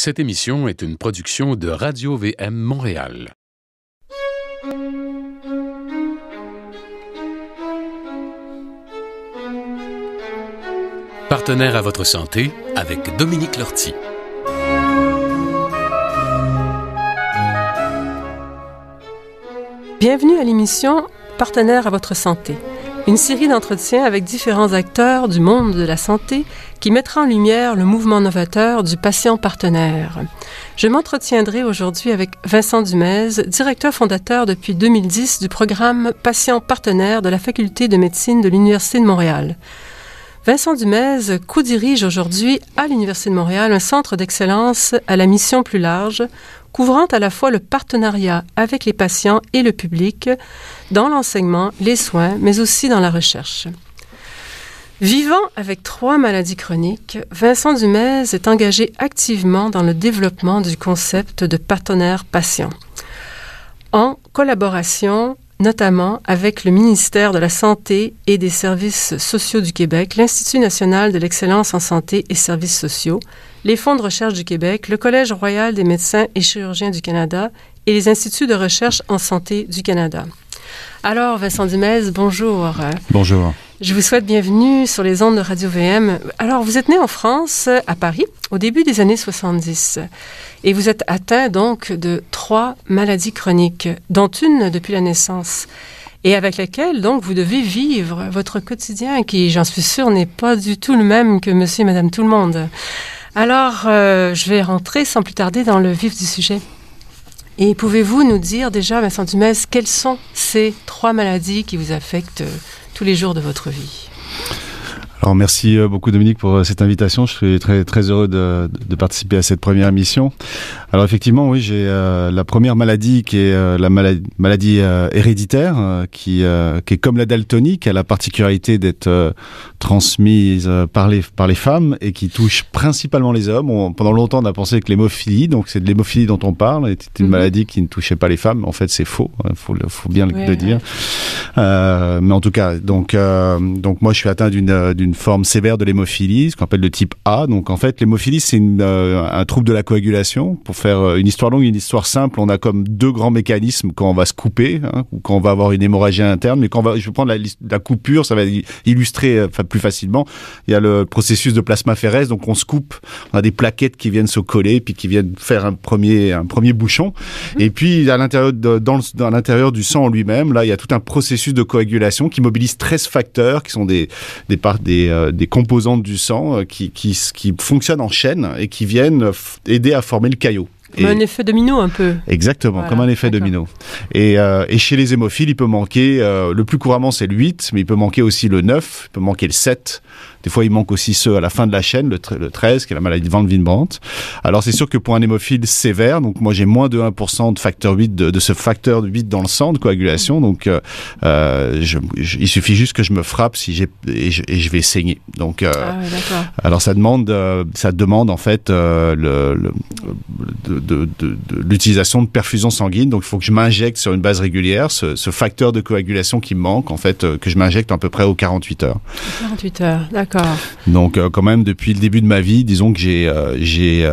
Cette émission est une production de Radio-VM Montréal. Partenaire à votre santé avec Dominique Lortie. Bienvenue à l'émission Partenaire à votre santé, une série d'entretiens avec différents acteurs du monde de la santé qui mettra en lumière le mouvement novateur du patient partenaire. Je m'entretiendrai aujourd'hui avec Vincent Dumez, directeur fondateur depuis 2010 du programme Patient partenaire de la Faculté de médecine de l'Université de Montréal. Vincent Dumez co-dirige aujourd'hui à l'Université de Montréal un centre d'excellence à la mission plus large, couvrant à la fois le partenariat avec les patients et le public dans l'enseignement, les soins, mais aussi dans la recherche. Vivant avec 3 maladies chroniques, Vincent Dumez est engagé activement dans le développement du concept de partenaire patient, en collaboration notamment avec le ministère de la Santé et des Services sociaux du Québec, l'Institut national de l'excellence en santé et services sociaux, les Fonds de recherche du Québec, le Collège royal des médecins et chirurgiens du Canada et les Instituts de recherche en santé du Canada. Alors, Vincent Dumez, bonjour. Bonjour. Je vous souhaite bienvenue sur les ondes de Radio-VM. Alors, vous êtes né en France, à Paris, au début des années 70. Et vous êtes atteint donc de 3 maladies chroniques, dont une depuis la naissance, et avec laquelle donc vous devez vivre votre quotidien, qui, j'en suis sûre, n'est pas du tout le même que monsieur et madame tout le monde. Alors, je vais rentrer sans plus tarder dans le vif du sujet. Et pouvez-vous nous dire déjà, Vincent Dumez, quelles sont ces 3 maladies qui vous affectent tous les jours de votre vie? Alors merci beaucoup Dominique pour cette invitation, je suis très, très heureux de participer à cette première émission. Alors effectivement oui, j'ai la première maladie qui est la maladie héréditaire qui est comme la daltonie, qui a la particularité d'être transmise par les femmes et qui touche principalement les hommes. Pendant longtemps on a pensé que l'hémophilie, donc c'est de l'hémophilie dont on parle, était une maladie qui ne touchait pas les femmes. En fait c'est faux, faut bien le dire. Mais en tout cas, donc moi je suis atteint d'une forme sévère de l'hémophilie, ce qu'on appelle le type A. Donc en fait, l'hémophilie, c'est un trouble de la coagulation. Pour faire une histoire longue, une histoire simple, on a comme 2 grands mécanismes quand on va se couper, ou quand on va avoir une hémorragie interne. Mais je vais prendre la coupure, ça va illustrer plus facilement. Il y a le processus de plasmaphéresis, donc on se coupe, on a des plaquettes qui viennent se coller, puis qui viennent faire un premier bouchon. Et puis à l'intérieur dans l'intérieur du sang en lui-même, là, il y a tout un processus de coagulation qui mobilise 13 facteurs, qui sont des composantes du sang qui fonctionnent en chaîne et qui viennent aider à former le caillot. Comme un effet domino un peu. Exactement, voilà, comme un effet domino. Et chez les hémophiles, il peut manquer, le plus couramment c'est le 8, mais il peut manquer aussi le 9, il peut manquer le 7. Des fois, il manque aussi ceux à la fin de la chaîne, le 13, qui est la maladie de Van Willebrand. Alors, c'est sûr que pour un hémophile sévère, donc moi j'ai moins de 1% de facteur 8, de ce facteur 8 dans le sang de coagulation, donc il suffit juste que je me frappe et je vais saigner. Donc, alors ça demande en fait l'utilisation de perfusion sanguine. Donc, il faut que je m'injecte sur une base régulière ce facteur de coagulation qui me manque, en fait, que je m'injecte à peu près aux 48 heures. 48 heures, d'accord. Donc, quand même, depuis le début de ma vie, disons que j'ai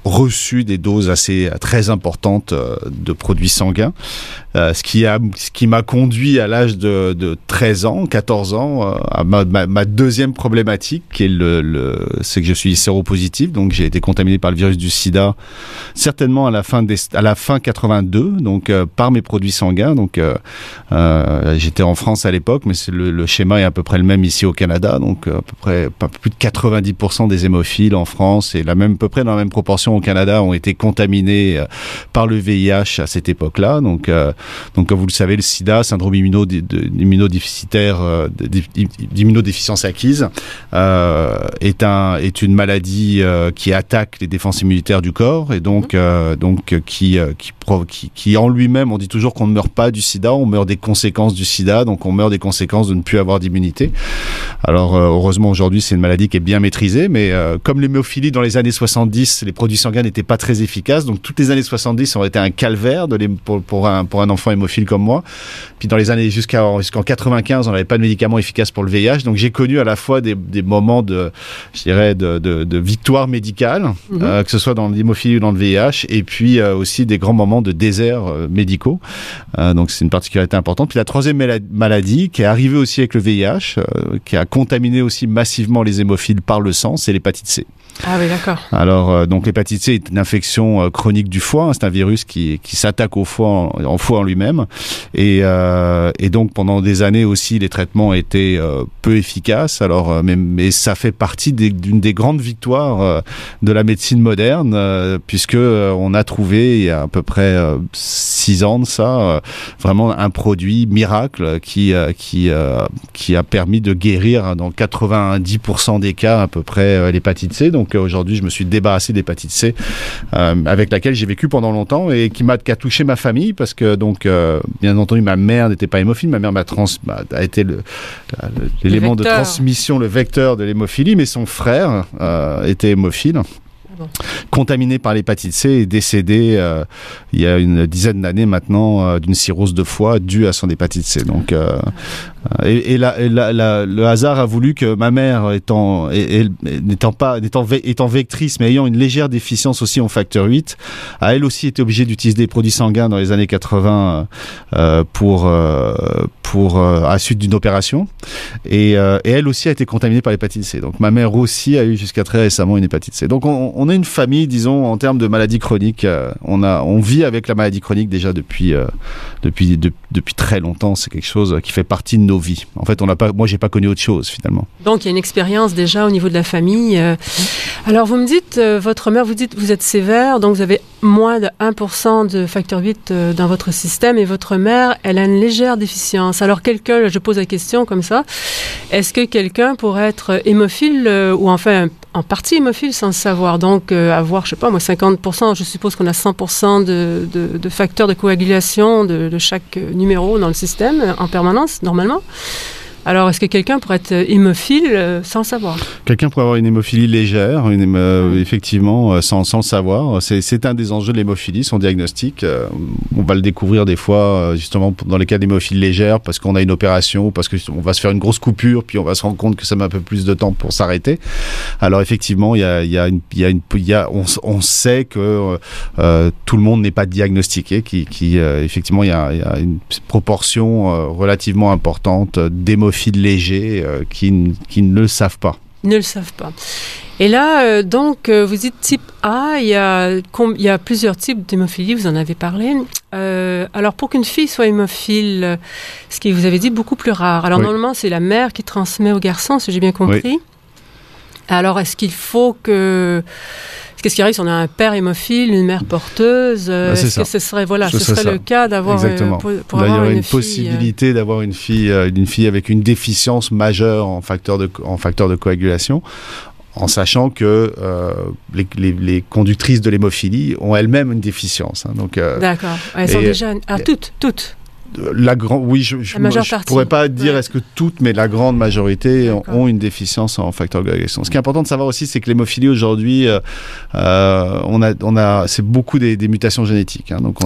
reçu des doses très importantes de produits sanguins, ce qui m'a conduit à l'âge de 13 ans, 14 ans, à ma deuxième problématique, qui est c'est que je suis séropositif, donc j'ai été contaminé par le virus du sida, certainement à la fin 82, donc par mes produits sanguins. Donc j'étais en France à l'époque, mais le schéma est à peu près le même ici au Canada, donc à peu près plus de 90% des hémophiles en France et à peu près dans la même proportion au Canada ont été contaminés par le VIH à cette époque-là. Donc comme vous le savez, le sida, syndrome d'immunodéficience acquise, est une maladie qui attaque les défenses immunitaires du corps et donc qui qui en lui-même, on dit toujours qu'on ne meurt pas du sida, on meurt des conséquences du sida, donc on meurt des conséquences de ne plus avoir d'immunité. Alors heureusement aujourd'hui c'est une maladie qui est bien maîtrisée, mais comme l'hémophilie dans les années 70, les produits sanguins n'étaient pas très efficaces, donc toutes les années 70 ont été un calvaire pour un enfant hémophile comme moi. Puis dans les années jusqu'en 95, on n'avait pas de médicaments efficaces pour le VIH, donc j'ai connu à la fois des moments de victoire médicale, que ce soit dans l'hémophilie ou dans le VIH, et puis aussi des grands moments de désert médicaux. Donc c'est une particularité importante. Puis la troisième maladie qui est arrivée aussi avec le VIH, qui a contaminé aussi massivement les hémophiles par le sang, c'est l'hépatite C. Ah oui, d'accord. Alors, donc l'hépatite C est une infection chronique du foie. Hein, c'est un virus qui s'attaque au foie en lui-même. Et donc, pendant des années aussi, les traitements étaient peu efficaces. Alors, mais ça fait partie d'une des grandes victoires de la médecine moderne, puisque on a trouvé, il y a à peu près 6 ans de ça, vraiment un produit miracle qui a permis de guérir dans 90% des cas à peu près l'hépatite C. Donc aujourd'hui, je me suis débarrassé de l'hépatite C avec laquelle j'ai vécu pendant longtemps et qui a touché ma famille parce que donc bien entendu ma mère n'était pas hémophile, ma mère a été l'élément de transmission, le vecteur de l'hémophilie, mais son frère était hémophile. Contaminé par l'hépatite C et décédé il y a une dizaine d'années maintenant d'une cirrhose de foie due à son hépatite C. Donc, le hasard a voulu que ma mère étant vectrice mais ayant une légère déficience aussi en facteur 8, a elle aussi été obligée d'utiliser des produits sanguins dans les années 80 à la suite d'une opération. Et elle aussi a été contaminée par l'hépatite C. Donc ma mère aussi a eu jusqu'à très récemment une hépatite C. Donc on a une famille, disons, en termes de maladies chroniques. On vit avec la maladie chronique déjà depuis très longtemps. C'est quelque chose qui fait partie de nos vies. En fait, moi, j'ai pas connu autre chose finalement. Donc, il y a une expérience déjà au niveau de la famille. Alors, vous me dites, votre mère, vous êtes sévère, donc vous avez moins de 1% de facteur 8 dans votre système, et votre mère, elle a une légère déficience. Alors, je pose la question comme ça, est-ce que quelqu'un pourrait être hémophile ou enfin en partie hémophile sans le savoir, donc avoir, je sais pas moi, 50%, je suppose qu'on a 100% de facteurs de coagulation de chaque numéro dans le système en permanence, normalement. Alors, est-ce que quelqu'un pourrait être hémophile sans le savoir ? Quelqu'un pourrait avoir une hémophilie légère, effectivement, sans le savoir. C'est un des enjeux de l'hémophilie, son diagnostic. On va le découvrir des fois, justement, dans les cas d'hémophilie légère, parce qu'on a une opération, parce qu'on va se faire une grosse coupure, puis on va se rendre compte que ça met un peu plus de temps pour s'arrêter. Alors, effectivement, on sait que tout le monde n'est pas diagnostiqué, effectivement, il y a une proportion relativement importante d'hémophilie légers qui ne le savent pas. Ils ne le savent pas. Et là, donc, vous dites type A, il y a plusieurs types d'hémophilie, vous en avez parlé. Alors, pour qu'une fille soit hémophile, ce que vous avez dit, beaucoup plus rare. Alors, normalement, c'est la mère qui transmet au garçon, si j'ai bien compris. Oui. Alors, est-ce qu'il faut que... Qu'est-ce qui arrive si on a un père hémophile, une mère porteuse Est-ce que ce serait le cas d'avoir pour avoir une possibilité d'avoir une fille avec une déficience majeure en facteur de coagulation, en sachant que les conductrices de l'hémophilie ont elles-mêmes une déficience. Hein, donc, d'accord. Elles sont déjà toutes. Je pourrais pas dire est-ce que toutes, mais la grande majorité ont une déficience en facteur de coagulation. Ce qui est important de savoir aussi, c'est que l'hémophilie aujourd'hui, c'est beaucoup des mutations génétiques. Hein, donc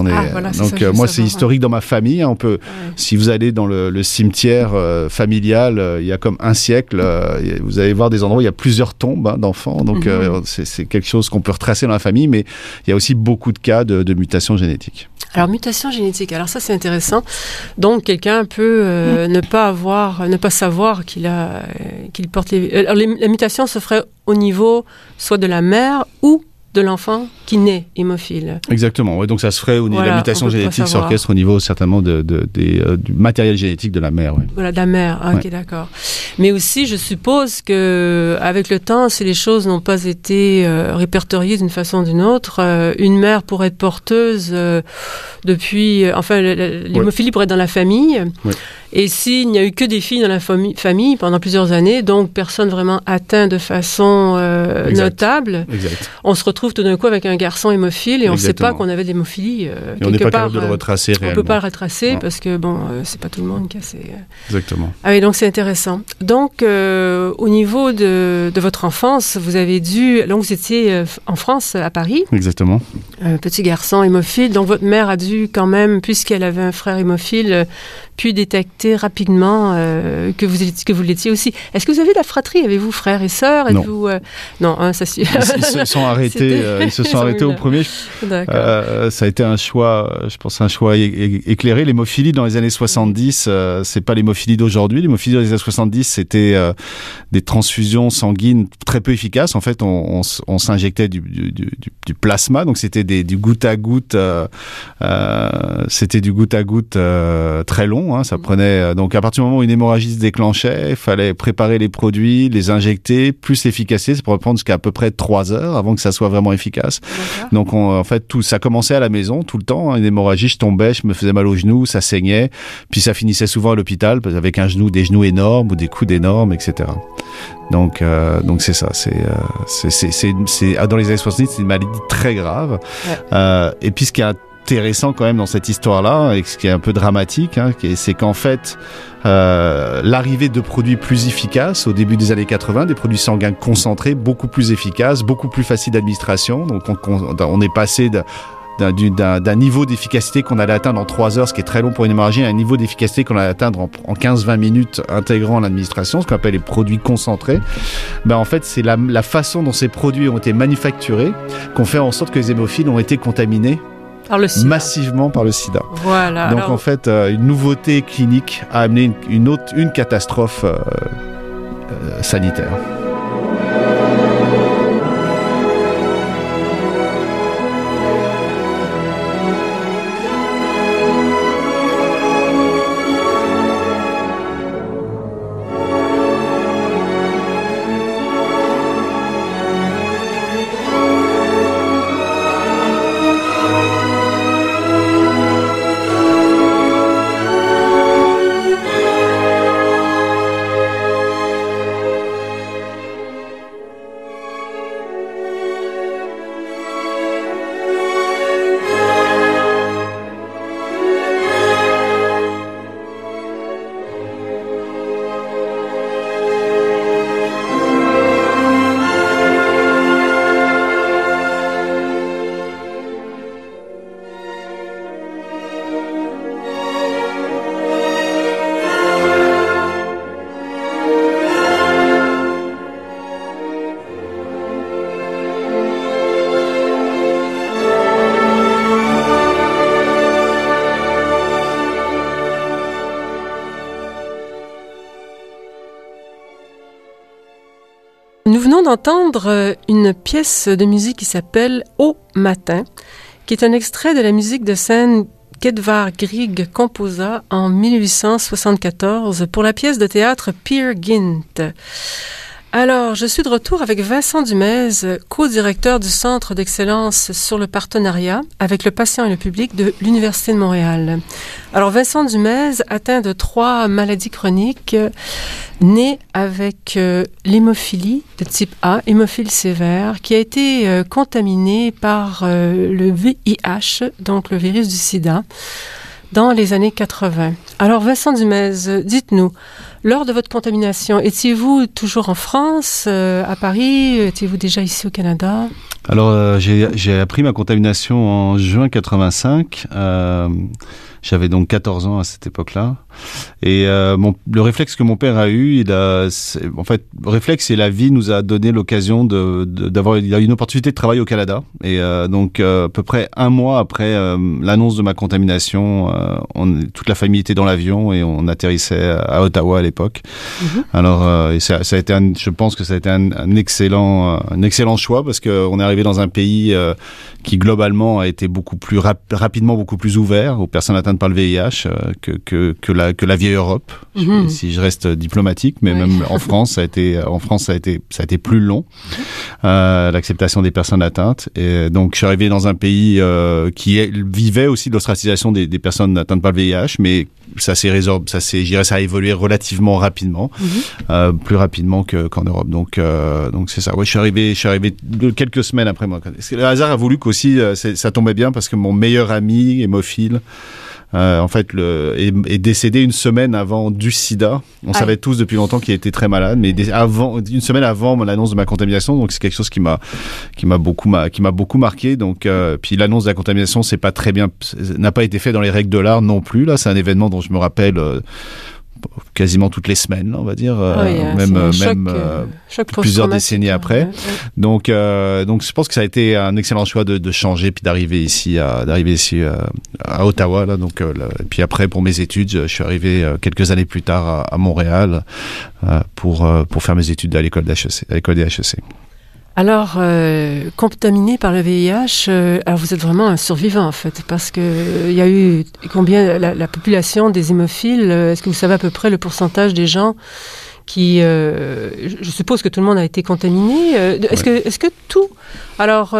moi, c'est historique dans ma famille. Hein, si vous allez dans le cimetière familial, il y a comme un siècle, vous allez voir des endroits où il y a plusieurs tombes d'enfants. Donc c'est quelque chose qu'on peut retracer dans la famille, mais il y a aussi beaucoup de cas de mutations génétiques. Alors, mutation génétique, alors ça c'est intéressant. Donc, quelqu'un peut ne pas savoir qu'il porte les... Alors, la mutation se ferait au niveau soit de la mère ou de l'enfant qui naît hémophile. Exactement, ouais, donc ça se ferait au niveau de la mutation génétique s'orchestre au niveau certainement du matériel génétique de la mère. Ouais. Voilà, de la mère, ok, d'accord. Mais aussi, je suppose qu'avec le temps, si les choses n'ont pas été répertoriées d'une façon ou d'une autre, une mère pourrait être porteuse l'hémophilie pourrait être dans la famille. Oui. Et s'il n'y a eu que des filles dans la famille pendant plusieurs années, donc personne vraiment atteint de façon notable, on se retrouve tout d'un coup avec un garçon hémophile et on ne sait pas qu'on avait de l'hémophilie. Et on n'est pas capable de le retracer réellement. On ne peut pas le retracer parce que, c'est pas tout le monde qui a ces... Exactement. Ah oui, donc c'est intéressant. Donc, au niveau de votre enfance, vous avez donc vous étiez en France, à Paris. Exactement. Un petit garçon hémophile. Donc, votre mère a dû quand même, puisqu'elle avait un frère hémophile, pu détecter rapidement que vous l'étiez aussi. Est-ce que vous avez de la fratrie? Avez-vous frères et sœurs? Non. Non, ça suffit. Ils se sont arrêtés au premier. D'accord. Ça a été un choix, je pense, un choix éclairé. L'hémophilie dans les années 70, c'est pas l'hémophilie d'aujourd'hui. L'hémophilie dans les années 70, c'était des transfusions sanguines très peu efficaces. En fait, on s'injectait du plasma, donc c'était du goutte à goutte. C'était du goutte à goutte très long. Ça prenait donc à partir du moment où une hémorragie se déclenchait, il fallait préparer les produits, les injecter, plus l'efficacité, ça pourrait prendre jusqu'à à peu près 3 heures avant que ça soit vraiment efficace. Donc en fait tout ça commençait à la maison tout le temps. Une hémorragie, je tombais, je me faisais mal au genou, ça saignait, puis ça finissait souvent à l'hôpital avec des genoux énormes ou des coudes énormes, etc. Donc c'est ça. C'est dans les années 70, c'est une maladie très grave. Ouais. Et puis ce qui est intéressant quand même dans cette histoire-là, et ce qui est un peu dramatique, c'est qu'en fait, l'arrivée de produits plus efficaces au début des années 80, des produits sanguins concentrés, beaucoup plus efficaces, beaucoup plus faciles d'administration. Donc on est passé d'un niveau d'efficacité qu'on allait atteindre en 3 heures, ce qui est très long pour une hémorragie, à un niveau d'efficacité qu'on allait atteindre en 15-20 minutes intégrant l'administration, ce qu'on appelle les produits concentrés. En fait, c'est la façon dont ces produits ont été manufacturés qu'on fait en sorte que les hémophiles ont été contaminés massivement par le sida. Voilà. Donc en fait, une nouveauté clinique a amené une catastrophe sanitaire. Nous venons d'entendre une pièce de musique qui s'appelle « Au matin », qui est un extrait de la musique de scène qu'Edvard Grieg composa en 1874 pour la pièce de théâtre Peer Gynt. Alors, je suis de retour avec Vincent Dumez, co-directeur du Centre d'excellence sur le partenariat avec le patient et le public de l'Université de Montréal. Alors, Vincent Dumez atteint de 3 maladies chroniques nées avec l'hémophilie de type A, hémophile sévère, qui a été contaminée par le VIH, donc le virus du sida, dans les années 80. Alors, Vincent Dumez, dites-nous, lors de votre contamination, étiez-vous toujours en France, à Paris? Étiez-vous déjà ici au Canada? Alors, j'ai appris ma contamination en juin 85. J'avais donc 14 ans à cette époque-là. Et le réflexe que mon père a eu, en fait, le réflexe et la vie nous a donné l'occasion d'avoir une opportunité de travail au Canada. Et donc, à peu près 1 mois après l'annonce de ma contamination, toute la famille était dans l'avion et on atterrissait à Ottawa à l'époque. Alors, et ça a été je pense que ça a été un excellent choix parce qu'on est arrivé dans un pays qui globalement a été beaucoup plus rapidement beaucoup plus ouvert aux personnes atteintes par le VIH que la vieille Europe. Si je reste diplomatique, mais même en France, ça a été plus long l'acceptation des personnes atteintes. Et donc je suis arrivé dans un pays qui vivait aussi de l'ostracisation des personnes atteintes par le VIH, mais ça a évolué relativement rapidement, plus rapidement qu'en Europe. Donc c'est ça. Ouais, je suis arrivé quelques semaines après moi. Le hasard a voulu qu'aussi ça tombait bien parce que mon meilleur ami hémophile en fait, est décédé une semaine avant du sida. On savait tous depuis longtemps qu'il était très malade, mais une semaine avant l'annonce de ma contamination. Donc c'est quelque chose qui m'a beaucoup marqué. Donc puis l'annonce de la contamination, n'a pas été fait dans les règles de l'art non plus. Là, c'est un événement dont je me rappelle quasiment toutes les semaines, on va dire, choc plusieurs décennies après. Donc je pense que ça a été un excellent choix de changer puis d'arriver ici à Ottawa. Là, donc puis après pour mes études, je suis arrivé quelques années plus tard à Montréal pour faire mes études à l'école des HEC. Alors, contaminé par le VIH, alors vous êtes vraiment un survivant en fait, parce que il y a eu combien la population des hémophiles, est-ce que vous savez à peu près le pourcentage des gens qui, je suppose que tout le monde a été contaminé. Est-ce que tout, alors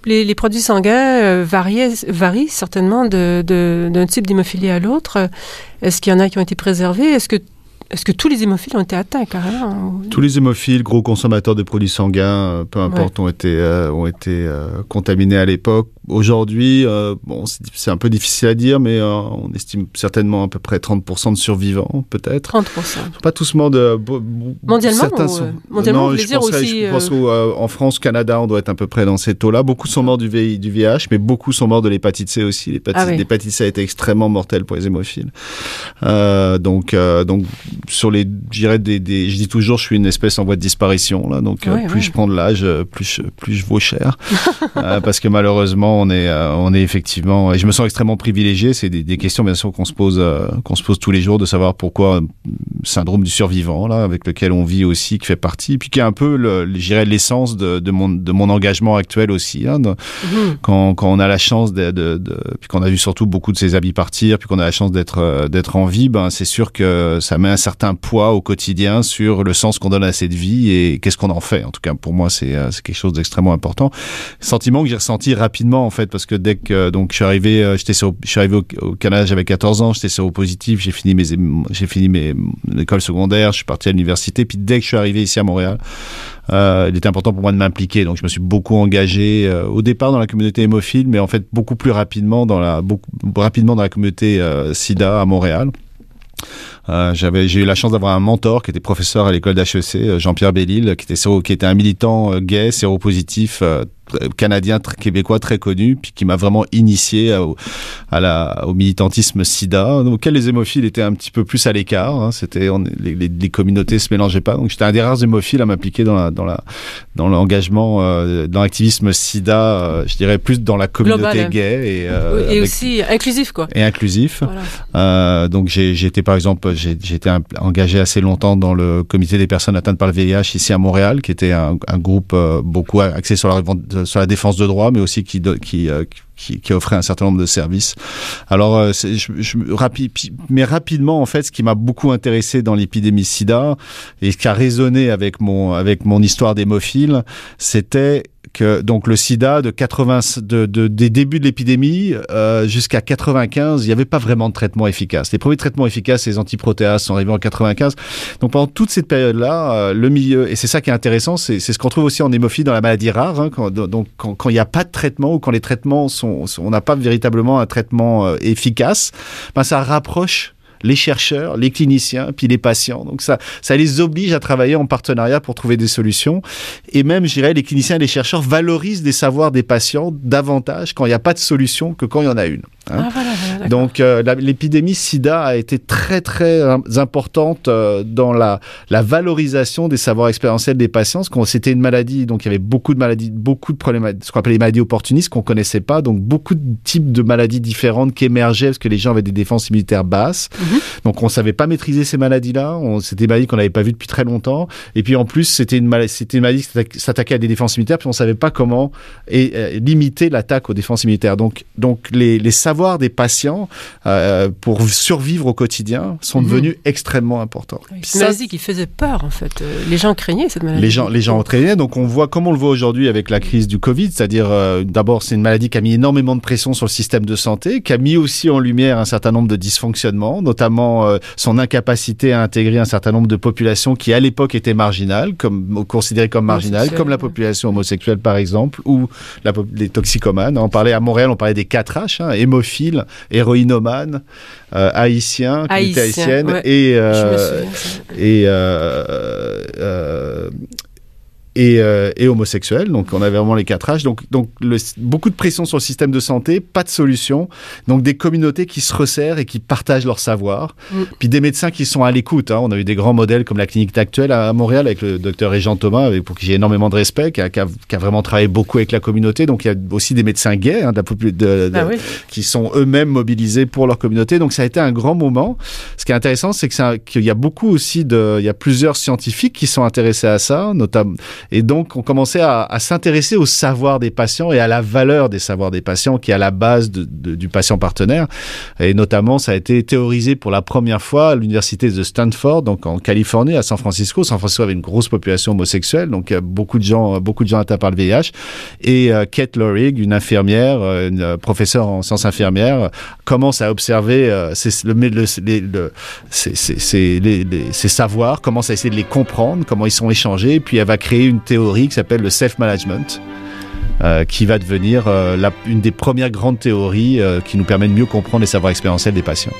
les produits sanguins varient certainement d'un type d'hémophilie à l'autre. Est-ce qu'il y en a qui ont été préservés? Est-ce que tous les hémophiles ont été atteints carrément? Tous les hémophiles, gros consommateurs de produits sanguins, peu importe, ont été contaminés à l'époque. Aujourd'hui, c'est un peu difficile à dire, mais on estime certainement à peu près 30% de survivants, peut-être. 30%. Ils sont pas tous morts mondialement mondialement, non, je pense en France, Canada, on doit être à peu près dans ces taux-là. Beaucoup sont morts du VIH, mais beaucoup sont morts de l'hépatite C aussi. L'hépatite C a été extrêmement mortelle pour les hémophiles. Donc sur les, je dirais je dis toujours, je suis une espèce en voie de disparition là. Donc plus je prends de l'âge, plus je vaux cher, parce que malheureusement on est effectivement, et je me sens extrêmement privilégié. C'est des questions bien sûr qu'on se pose tous les jours, de savoir pourquoi syndrome du survivant là, avec lequel on vit aussi, qui fait partie, puis qui est un peu je dirais l'essence de mon engagement actuel aussi. Hein, quand on a la chance puis qu'on a vu surtout beaucoup de ses amis partir, puis qu'on a la chance d'être en vie, c'est sûr que ça met un certain poids au quotidien sur le sens qu'on donne à cette vie et qu'est-ce qu'on en fait. En tout cas, pour moi, c'est quelque chose d'extrêmement important. Sentiment que j'ai ressenti rapidement, en fait, parce que dès que je suis arrivé au Canada, j'avais 14 ans, j'étais séropositif, j'ai fini mes écoles secondaires, je suis parti à l'université, puis dès que je suis arrivé ici à Montréal, il était important pour moi de m'impliquer. Donc, je me suis beaucoup engagé au départ dans la communauté hémophile, mais en fait beaucoup plus rapidement dans la communauté SIDA à Montréal. J'ai eu la chance d'avoir un mentor qui était professeur à l'école d'HEC, Jean-Pierre Bellil, qui était un militant gay, séropositif, canadien, québécois très connu, puis qui m'a vraiment initié au militantisme SIDA, auquel les hémophiles étaient un petit peu plus à l'écart. Hein. Les communautés se mélangeaient pas. Donc j'étais un des rares hémophiles à m'impliquer dans l'engagement, dans l'activisme SIDA, je dirais plus dans la communauté gay et aussi inclusif quoi. Et inclusif. Voilà. Donc j'ai été engagé assez longtemps dans le comité des personnes atteintes par le VIH ici à Montréal, qui était un groupe beaucoup axé sur la défense de droits, mais aussi qui offrait un certain nombre de services. Alors, mais rapidement, en fait, ce qui m'a beaucoup intéressé dans l'épidémie SIDA et ce qui a résonné avec mon histoire d'hémophile, c'était que donc le SIDA des débuts de l'épidémie jusqu'à 95, il n'y avait pas vraiment de traitement efficace. Les premiers traitements efficaces, les antiprotéases, sont arrivés en 95. Donc pendant toute cette période-là, le milieu, et c'est ça qui est intéressant, c'est ce qu'on trouve aussi en hémophilie dans la maladie rare, hein, quand il n'y a pas de traitement ou quand les traitements on n'a pas véritablement un traitement efficace, ça rapproche les chercheurs, les cliniciens, puis les patients. Donc ça les oblige à travailler en partenariat pour trouver des solutions. Et même, je dirais, les cliniciens et les chercheurs valorisent des savoirs des patients davantage quand il n'y a pas de solution que quand il y en a une. Hein. Donc l'épidémie SIDA a été très très importante dans la valorisation des savoirs expérientiels des patients, parce que c'était une maladie, donc il y avait beaucoup de maladies, beaucoup de problèmes, ce qu'on appelait les maladies opportunistes qu'on connaissait pas, donc beaucoup de types de maladies différentes qui émergeaient parce que les gens avaient des défenses immunitaires basses. Donc on savait pas maîtriser ces maladies-là, c'était des maladies qu'on n'avait pas vues depuis très longtemps, et puis en plus c'était une maladie qui s'attaquait à des défenses immunitaires, puis on savait pas comment limiter l'attaque aux défenses immunitaires. Donc les savoirs des patients pour survivre au quotidien sont devenus extrêmement importants. Oui, c'est une maladie qui faisait peur en fait. Les gens craignaient cette maladie. Les gens craignaient, donc on voit comme on le voit aujourd'hui avec la crise du Covid, c'est-à-dire d'abord c'est une maladie qui a mis énormément de pression sur le système de santé, qui a mis aussi en lumière un certain nombre de dysfonctionnements, notamment son incapacité à intégrer un certain nombre de populations qui à l'époque étaient marginales, considérées comme marginales, comme la population homosexuelle par exemple, ou les toxicomanes. À Montréal, on parlait des 4H, hémophiles, héroïnomanes, haïtiennes, ouais. Et homosexuels, donc on avait vraiment les 4H, donc beaucoup de pression sur le système de santé, pas de solution, donc des communautés qui se resserrent et qui partagent leur savoir, puis des médecins qui sont à l'écoute, on a eu des grands modèles comme la clinique actuelle à Montréal avec le docteur Régent Thomas, pour qui j'ai énormément de respect, qui a vraiment travaillé beaucoup avec la communauté, donc il y a aussi des médecins gays qui sont eux-mêmes mobilisés pour leur communauté, donc ça a été un grand moment. Ce qui est intéressant, c'est qu'il y a beaucoup aussi il y a plusieurs scientifiques qui sont intéressés à ça, notamment. Et donc, on commençait à s'intéresser au savoir des patients et à la valeur des savoirs des patients qui est à la base du patient partenaire. Et notamment, ça a été théorisé pour la première fois à l'université de Stanford, donc en Californie, à San Francisco. San Francisco avait une grosse population homosexuelle, donc beaucoup de gens atteints par le VIH. Et Kate Lorig, une infirmière, une professeure en sciences infirmières, commence à observer ces savoirs, commence à essayer de les comprendre, comment ils sont échangés, puis elle va créer une théorie qui s'appelle le self-management, qui va devenir une des premières grandes théories qui nous permet de mieux comprendre les savoirs expérientiels des patients.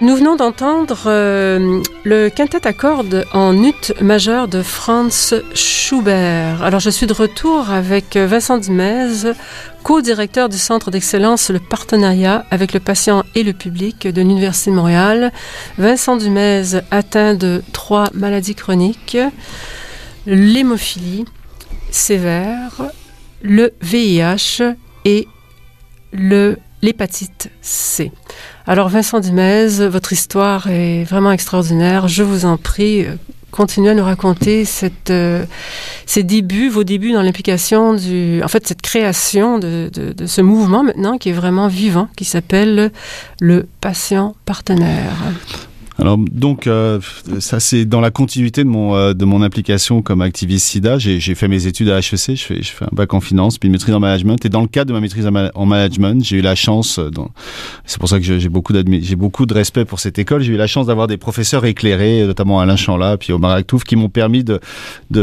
Nous venons d'entendre le quintet à cordes en ut majeur de Franz Schubert. Alors, je suis de retour avec Vincent Dumez, co-directeur du Centre d'excellence Le Partenariat avec le patient et le public de l'Université de Montréal. Vincent Dumez atteint de 3 maladies chroniques, l'hémophilie sévère, le VIH et l'hépatite C. Alors Vincent Dumez, votre histoire est vraiment extraordinaire. Je vous en prie, continuez à nous raconter ces débuts, vos débuts dans l'implication cette création de ce mouvement maintenant qui est vraiment vivant, qui s'appelle le patient partenaire. Alors donc ça c'est dans la continuité de mon implication comme activiste SIDA. J'ai fait mes études à HEC, je fais un bac en finance puis une maîtrise en management, et dans le cadre de ma maîtrise en management, j'ai eu la chance, c'est pour ça que j'ai beaucoup de respect pour cette école, j'ai eu la chance d'avoir des professeurs éclairés, notamment Alain Chanlat puis Omar Aktouf, qui m'ont permis de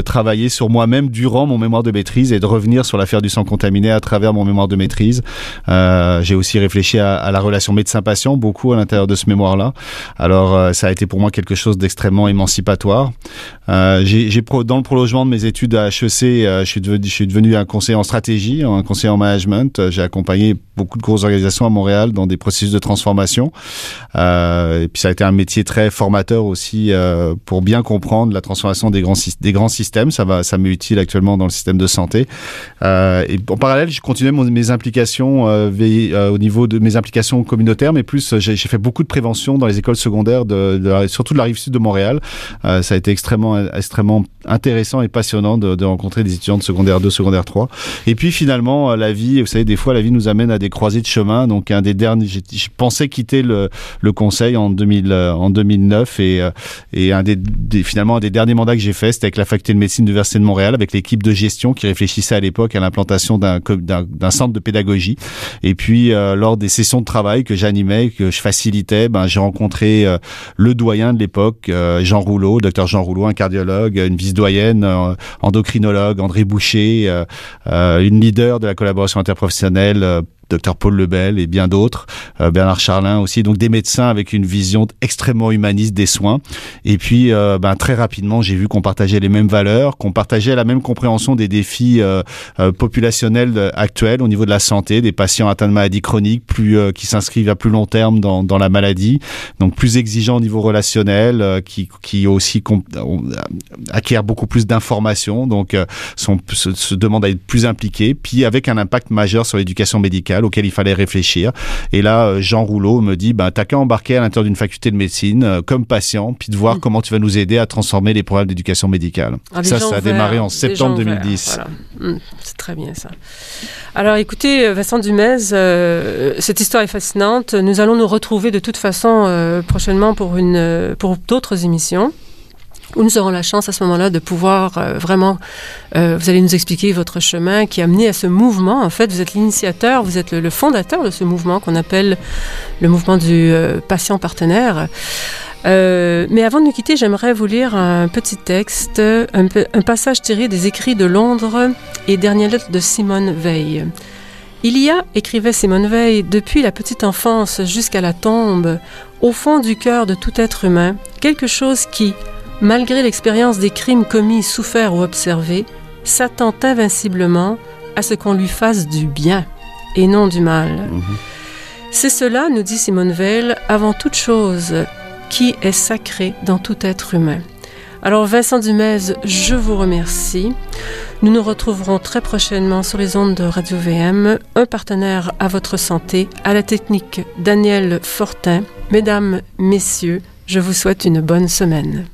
travailler sur moi-même durant mon mémoire de maîtrise et de revenir sur l'affaire du sang contaminé à travers mon mémoire de maîtrise. J'ai aussi réfléchi à la relation médecin-patient beaucoup à l'intérieur de ce mémoire-là. Alors ça a été pour moi quelque chose d'extrêmement émancipatoire. Dans le prolongement de mes études à HEC, je suis devenu un conseiller en stratégie, un conseiller en management. J'ai accompagné beaucoup de grosses organisations à Montréal dans des processus de transformation. Et puis ça a été un métier très formateur aussi pour bien comprendre la transformation des grands systèmes. Ça m'est utile actuellement dans le système de santé. Et en parallèle, je continuais mes implications au niveau de mes implications communautaires, mais plus j'ai fait beaucoup de prévention dans les écoles secondaires surtout de la rive sud de Montréal. Ça a été extrêmement intéressant et passionnant de rencontrer des étudiants de secondaire 2, secondaire 3. Et puis finalement, la vie, vous savez, des fois la vie nous amène à des croisées de chemin. Donc un des derniers, je pensais quitter le conseil en 2009 et finalement un des derniers mandats que j'ai fait, c'était avec la faculté de médecine de l'Université de Montréal, avec l'équipe de gestion qui réfléchissait à l'époque à l'implantation d'un centre de pédagogie. Et puis lors des sessions de travail que j'animais, que je facilitais, j'ai rencontré le doyen de l'époque, Jean Rouleau, docteur Jean Rouleau, un cardiologue, une vice-doyenne, endocrinologue, André Boucher, une leader de la collaboration interprofessionnelle, Dr Paul Lebel et bien d'autres, Bernard Charlin aussi, donc des médecins avec une vision extrêmement humaniste des soins. Et puis très rapidement, j'ai vu qu'on partageait les mêmes valeurs, qu'on partageait la même compréhension des défis populationnels actuels au niveau de la santé, des patients atteints de maladies chroniques qui s'inscrivent à plus long terme dans la maladie, donc plus exigeants au niveau relationnel, qui aussi acquièrent beaucoup plus d'informations, donc se demandent à être plus impliqués, puis avec un impact majeur sur l'éducation médicale auquel il fallait réfléchir. Et là, Jean Rouleau me dit, t'as qu'à embarquer à l'intérieur d'une faculté de médecine comme patient, puis de voir comment tu vas nous aider à transformer les programmes d'éducation médicale. Ça a démarré en septembre 2010. Voilà. C'est très bien ça. Alors écoutez, Vincent Dumez, cette histoire est fascinante. Nous allons nous retrouver de toute façon prochainement pour d'autres émissions, où nous aurons la chance à ce moment-là de pouvoir vraiment, vous allez nous expliquer votre chemin qui a mené à ce mouvement. En fait, vous êtes l'initiateur, vous êtes le fondateur de ce mouvement qu'on appelle le mouvement du patient partenaire. Mais avant de nous quitter, j'aimerais vous lire un petit texte, un passage tiré des écrits de Londres et dernières lettres de Simone Veil. Il y a, écrivait Simone Veil, depuis la petite enfance jusqu'à la tombe, au fond du cœur de tout être humain, quelque chose qui, malgré l'expérience des crimes commis, soufferts ou observés, s'attend invinciblement à ce qu'on lui fasse du bien et non du mal. C'est cela, nous dit Simone Veil, avant toute chose, qui est sacré dans tout être humain. Alors Vincent Dumez, je vous remercie. Nous nous retrouverons très prochainement sur les ondes de Radio VM, un partenaire à votre santé, à la technique Daniel Fortin. Mesdames, messieurs, je vous souhaite une bonne semaine.